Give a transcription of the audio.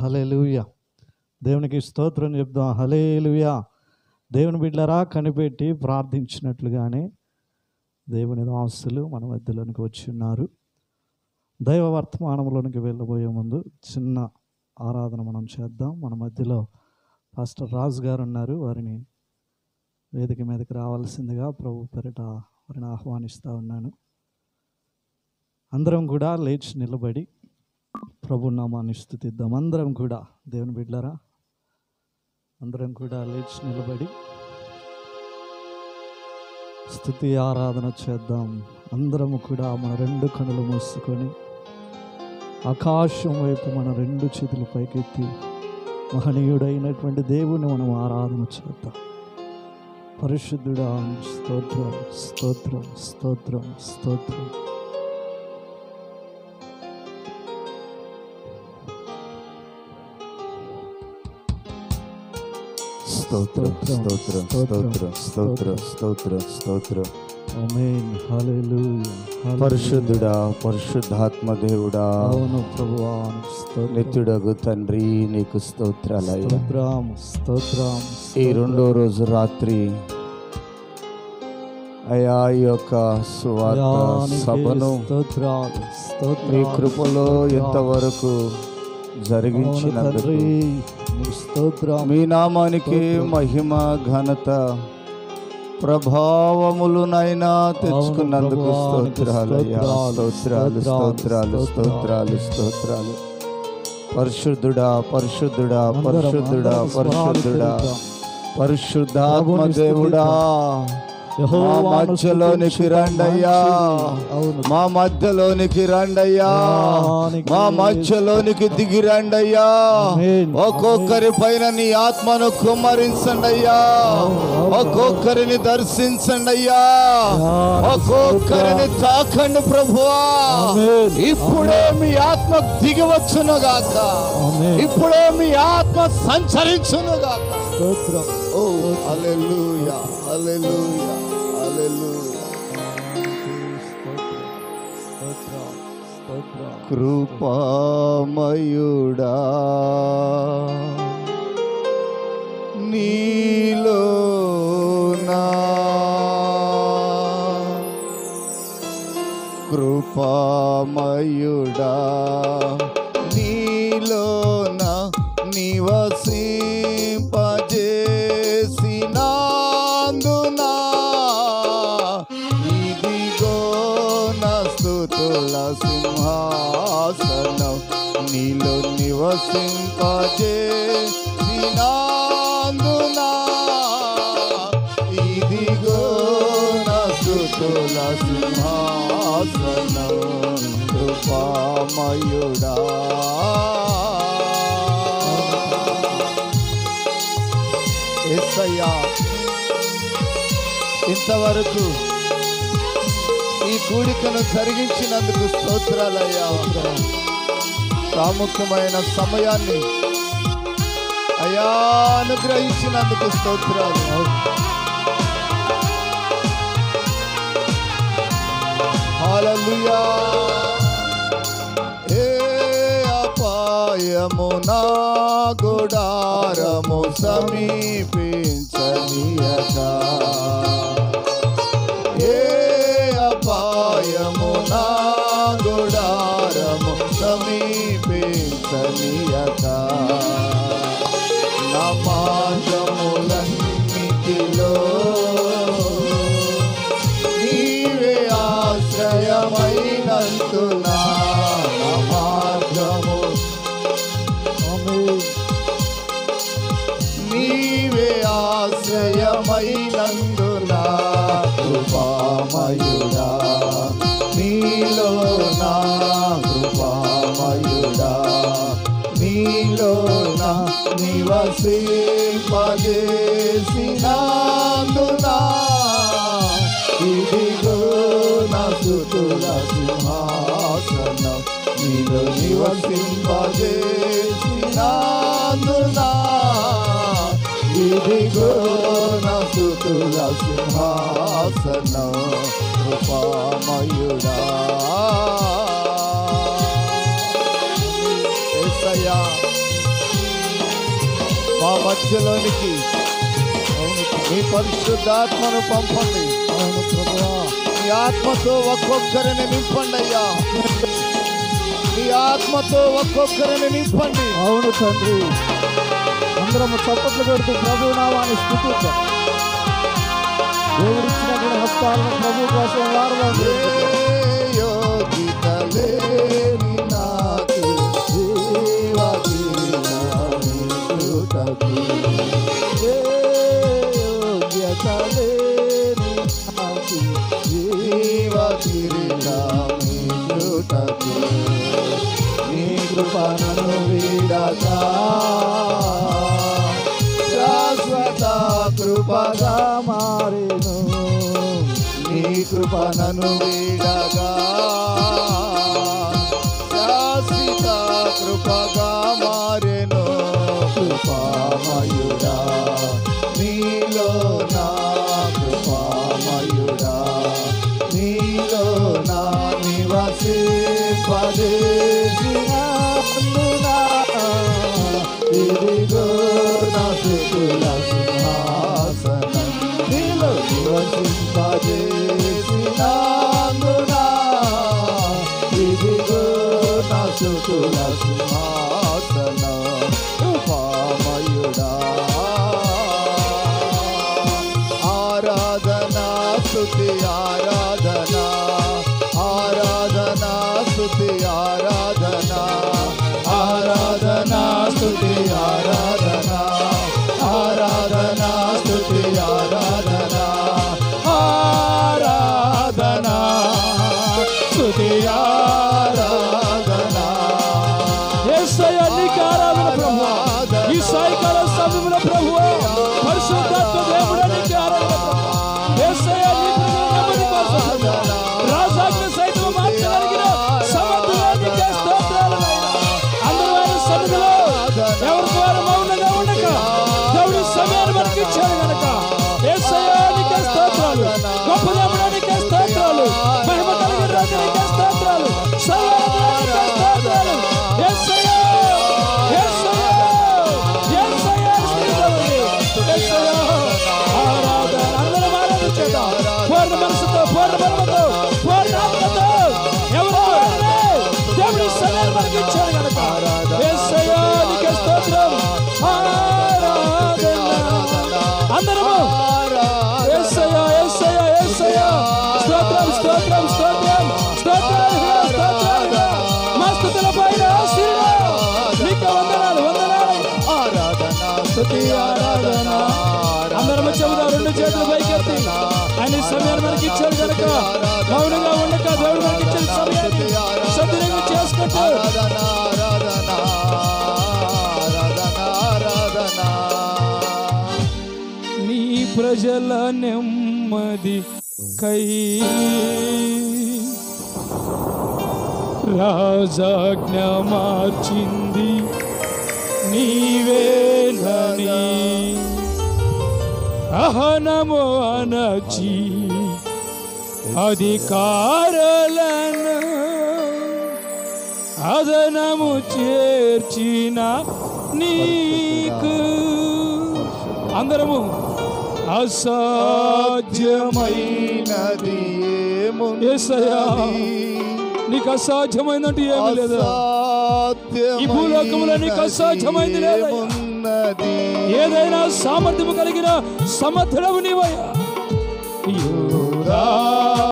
హల్లెలూయా. దేవునికి స్తోత్రం చెప్దాం. హల్లెలూయా. దేవుని బిడ్డలారా, కనిపెట్టి ప్రార్థించినట్లుగానే దేవుని దాసులు మన మధ్యలోనికి వచ్చి ఉన్నారు. దైవ వర్తమానంలోనికి వెళ్ళబోయే ముందు చిన్న ఆరాధన మనం చేద్దాం. మన మధ్యలో పాస్టర్ రాజు గారు ఉన్నారు. వారిని వేదిక మీదకి రావాల్సిందిగా ప్రభు పేరిట వారిని ఆహ్వానిస్తూ ఉన్నాను. అందరం కూడా లేచి నిలబడి ప్రభు నామాన్ని స్తుతిద్దాం. అందరం కూడా దేవుని బిడ్డలారా, అందరం కూడా లేచి నిలబడి స్తుతి ఆరాధన చేద్దాం. అందరము కూడా మన రెండు కనులు మూసుకొని ఆకాశం వైపు మన రెండు చేతులు పైకెత్తి మహనీయుడైనటువంటి దేవుని మనం ఆరాధన చేద్దాం. పరిశుద్ధుడా, స్తోత్రం స్తోత్రం స్తోత్రం స్తోత్రం. స్తోత్రం స్తోత్రం స్తోత్రం స్తోత్రం స్తోత్రం స్తోత్రం. ఆమేన్. హల్లెలూయా. పరిశుద్ధుడా, పరిశుద్ధాత్మ దేవుడా, అవును ప్రభువా, నిత్యుడగు తండ్రి, నీకు స్తోత్రాలయ్యా. స్తోత్రం స్తోత్రం. ఈ రెండో రోజు రాత్రి అయా ఈ యొక్క సువార్త సభను నీ కృపలో ఎంతవరకు జరిగించినందుకు మీ నామానికి మహిమ ఘనత ప్రభావములునైనా తెచ్చుకున్నందుకు స్తోత్రాలయ్యా. స్తోత్రాలు స్తోత్రాలు స్తోత్రాలు స్తోత్రాలు. పరిశుద్ధుడా పరిశుద్ధుడా పరిశుద్ధుడా పరిశుద్ధుడా పరిశుద్ధాత్మ దేవుడా, మా మధ్యలోనికి రండయ్యా, మా మధ్యలోనికి రండయ్యా, మా మధ్యలోనికి దిగి రండయ్యా. ఒక్కొక్కరి పైన నీ ఆత్మను కుమ్మరించండి అయ్యా, ఒక్కొక్కరిని దర్శించండి అయ్యా, ఒక్కొక్కరిని తాకండి ప్రభువా. ఇప్పుడే మీ ఆత్మ దిగి వచ్చును గాక, ఇప్పుడే మీ ఆత్మ సంచరించును గాక. ఓ హల్లెలూయా హల్లెలూయా హల్లెలూయా. కృపామయుడా, నీలోనా కృపామయుడా, నీలోనా నివసింపజేసినందునా ఇదిగో నా స్తుతుల సింహాసనం, నీలో నివసింపజేసినందునా ఇదిగో నా స్తుతుల సింహాసనం. కృపామయుడా, యేసయ్యా, ఇంతవరకు ఈ కూడికను జరిగించినందుకు స్తోత్రాలయ్యా. ప్రాముఖ్యమైన సమయాన్ని అయ్యా అనుగ్రహించినందుకు స్తోత్రాలు. హల్లెలూయా. ఏ అపాయము నా గుడారము సమీపించనీయక, ఏ అపాయము నా గుడారము సమీపించనీయక, నా మార్గములన్నిటిలో నీవే ఆశ్రయమైనందునా, నా మార్గము నీవే ఆశ్రయమైనందునా. కృపామయుడా, నీలో నా కృపామయుడా, నీలో నా నివసింపజేసినందునా ఇదిగో నా స్తుతుల సింహాసనం, నీలో నివసింపజేసినందునా ఇదిగో నా స్తుతుల సింహాసనం. కృపామయుడా, యేసయ్యా, మా మధ్యలోనికి మీ పరిశుద్ధాత్మను పంపండి. మీ ఆత్మతో ఒక్కొక్కరిని నింపండి అయ్యా. మీ ఆత్మతో ఒక్కొక్కరిని నింపండి. అవును తండ్రి, అందరము చప్పట్లు పెడుతూ ప్రభు నామాన్ని స్తుతిద్దాం. దేవుడిచ్చినటువంటి హస్తాలను ప్రభు కోసం వాడదాం. యోగ్యత లేని నాకు జీవకిరీటమిచ్చుటకు, యోగ్యత లేని నాకు జీవకిరీటమిచ్చుటకు నీ కృప నన్ను వీడగా శాశ్వత కృపగా మారెను. నీ కృప నన్ను వీడగా శాశ్వత కృపగా మారెను. కృపామయుడా నీలో నా కృపామయుడా నీలో నా నివసింపజేసినందునా ఇదిగో నా స్తుతుల సింహాసనం నీలో నివసింపజేసినందునా ఇదిగో నా స్తుతుల సింహాసనం. కృపామయుడా ఆరాధనా స్తుతి ఆరాధనా ఆరాధనా స్తుతి ఆరాధనా ఆరాధనా స్తుతి ఆరాధనా ఆరాధనా స్తుతి ఆరాధనా ఆరాధనా స్తుతి ఆరాధనా. యేసయ్యా నీకు ఆరాధన ప్రభువా. ఈ సాయంకాల సమయంలో ప్రభువా, పరిశుద్ధాత్మ దేవుడా నీకు ఆరాధన ప్రభువా. యేసయ్యా నీకు నెమ్మది కోసం రాజాజ్ఞ సైతం మార్చగలిగిన సమర్థుడా నీకే స్తోత్రాలు నాయనా. అందరూ ఆయన సన్నిధిలో ఎవరి ద్వారా మౌనంగా ఉండక దేవుడి సమయాన్ని మనకి ఇచ్చాడు గనక యేసయ్యా నీకే స్తోత్రాలు. గొప్ప దేవుడా నీకే స్తోత్రాలు. మహిమ కలిగిన రాజు నీకే స్తోత్రాలు. సర్వోన్నతుడా నీకే స్తోత్రాలు. యేసయ్యా యేసయ్యా యేసయ్యా యేసయ్యా ఆరాధన. అందరం ఆరాధించేద్దాం పూర్ణ మనసుతో, పూర్ణ బలముతో, పూర్ణ ఆత్మతో. ఎవరు దేవుడి సమయాన్ని మనకి ఇచ్చాడు గనక యేసయ్యా నీకే స్తోత్రం. ఆరాధన. అందరము యేసయ్యా యేసయ్యా యేసయ్యా స్తోత్రం స్తోత్రం స్తోత్రం స్తోత్రాలు స్తోత్రాలు. మా స్తుతుల పైన ఆశీర్వాదం. నీకు వందనాలు వందనాలు. ఆరాధనా స్తుతి ఆరాధనా. అందరము చెబుదాం రెండు చేతులు పైకెత్తి. ఆయన సమయాన్ని మనకి ఇచ్చాడు కనుక మౌనంగా ఉండక దేవుడు మనకి ఇచ్చిన సమయాన్ని సద్వినియోగం చేసుకుంటూ ఆరాధనా ఆరాధనా ఆరాధనా ఆరాధనా. నీ ప్రజల నెమ్మది కై రాజాజ్ఞ మార్చింది నీవేనని అహనము అనచి అధికారులను అదనము చేర్చిన నీకు అందరము అసాధ్యమైనది యేసయ్యా నీకు అసాధ్యమైనట్టు ఏమీ లేదు. ఈ భూలోకంలో నీకు అసాధ్యమైంది లేదు. ఏదైనా సామర్థ్యము కలిగిన సమర్థుడవు నీవయ్యా.